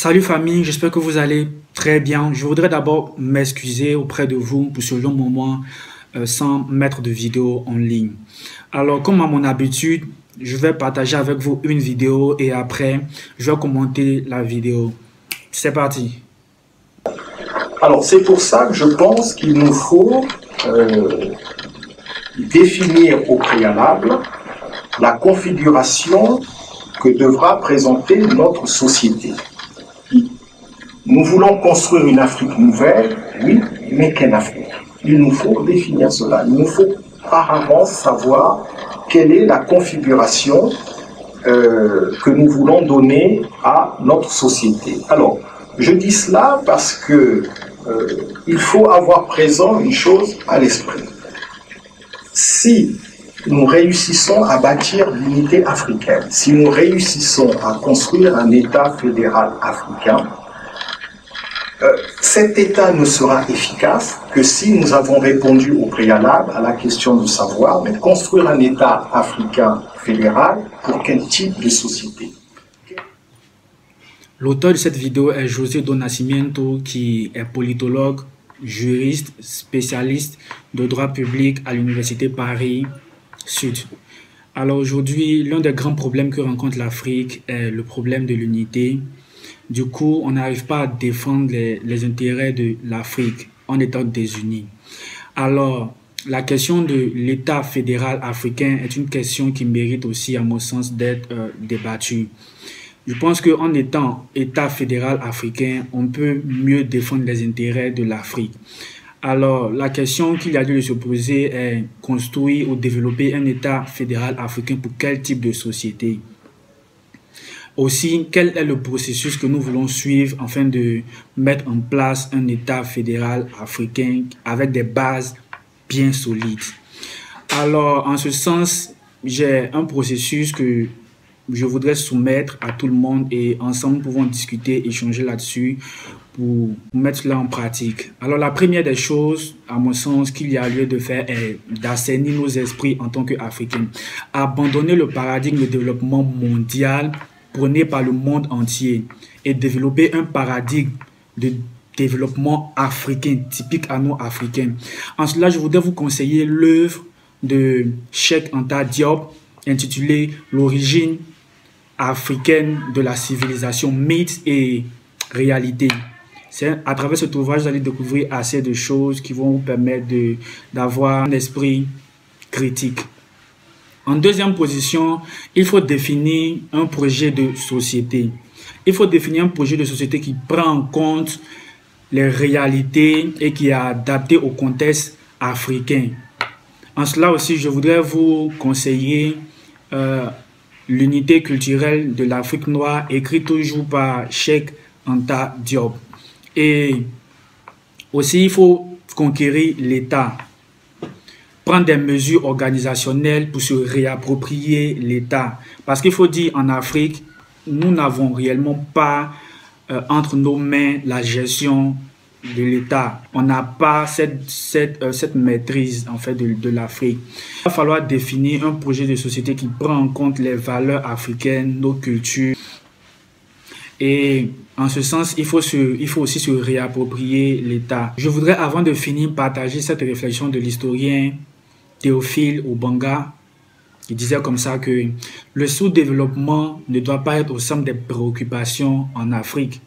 Salut famille, j'espère que vous allez très bien. Je voudrais d'abord m'excuser auprès de vous pour ce long moment sans mettre de vidéo en ligne. Alors, comme à mon habitude, je vais partager avec vous une vidéo et après, je vais commenter la vidéo. C'est parti. Alors, c'est pour ça que je pense qu'il nous faut définir au préalable la configuration que devra présenter notre société. Nous voulons construire une Afrique nouvelle, oui, mais quelle Afrique? Il nous faut définir cela. Il nous faut par avance savoir quelle est la configuration que nous voulons donner à notre société. Alors, je dis cela parce que il faut avoir présent une chose à l'esprit. Si nous réussissons à bâtir l'unité africaine, si nous réussissons à construire un État fédéral africain, cet État ne sera efficace que si nous avons répondu au préalable à la question de savoir, mais construire un État africain fédéral pour quel type de société? L'auteur de cette vidéo est José Do Nascimento, qui est politologue, juriste, spécialiste de droit public à l'Université Paris-Sud. Alors aujourd'hui, l'un des grands problèmes que rencontre l'Afrique est le problème de l'unité. Du coup, on n'arrive pas à défendre les intérêts de l'Afrique en étant désunis. Alors, la question de l'État fédéral africain est une question qui mérite aussi, à mon sens, d'être débattue. Je pense qu'en étant État fédéral africain, on peut mieux défendre les intérêts de l'Afrique. Alors, la question qu'il y a lieu de se poser est construire ou développer un État fédéral africain pour quel type de société? Aussi, quel est le processus que nous voulons suivre afin de mettre en place un État fédéral africain avec des bases bien solides? Alors, en ce sens, j'ai un processus que je voudrais soumettre à tout le monde et ensemble, nous pouvons discuter, échanger là-dessus pour mettre cela en pratique. Alors, la première des choses, à mon sens, qu'il y a lieu de faire est d'assainir nos esprits en tant qu'Africains. Abandonner le paradigme de développement mondial prôné par le monde entier et développer un paradigme de développement africain, typique à nous Africains. En cela, je voudrais vous conseiller l'œuvre de Cheikh Anta Diop intitulée L'origine africaine de la civilisation, mythes et réalité. C'est à travers cet ouvrage, vous allez découvrir assez de choses qui vont vous permettre d'avoir un esprit critique. En deuxième position, il faut définir un projet de société. Il faut définir un projet de société qui prend en compte les réalités et qui est adapté au contexte africain. En cela aussi, je voudrais vous conseiller l'unité culturelle de l'Afrique noire, écrite toujours par Cheikh Anta Diop. Et aussi, il faut conquérir l'État. Prendre des mesures organisationnelles pour se réapproprier l'État. Parce qu'il faut dire, en Afrique, nous n'avons réellement pas entre nos mains la gestion de l'État. On n'a pas cette maîtrise en fait de l'Afrique. Il va falloir définir un projet de société qui prend en compte les valeurs africaines, nos cultures. Et en ce sens, il faut aussi se réapproprier l'État. Je voudrais, avant de finir, partager cette réflexion de l'historien Théophile Ogbonga, qui disait comme ça que le sous-développement ne doit pas être au centre des préoccupations en Afrique,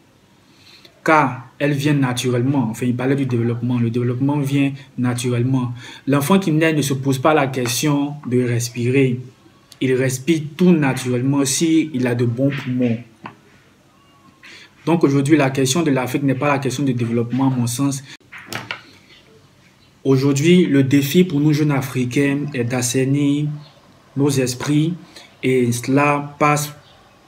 car elles viennent naturellement. Enfin, il parlait du développement. Le développement vient naturellement. L'enfant qui naît ne se pose pas la question de respirer. Il respire tout naturellement s'il a de bons poumons. Donc aujourd'hui, la question de l'Afrique n'est pas la question de développement, à mon sens. Aujourd'hui, le défi pour nous jeunes Africains est d'assainir nos esprits et cela passe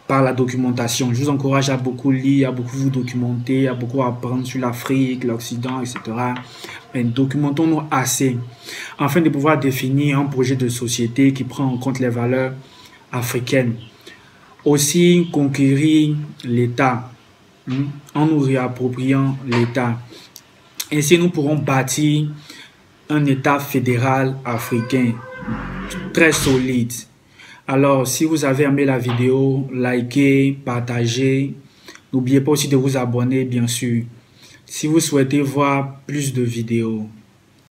par la documentation. Je vous encourage à beaucoup lire, à beaucoup vous documenter, à beaucoup apprendre sur l'Afrique, l'Occident, etc. Mais documentons-nous assez afin de pouvoir définir un projet de société qui prend en compte les valeurs africaines. Aussi, conquérir l'État en nous réappropriant l'État. Ainsi, nous pourrons bâtir un État fédéral africain très solide. Alors, si vous avez aimé la vidéo, likez, partagez, N'oubliez pas aussi de vous abonner, bien sûr. Si vous souhaitez voir plus de vidéos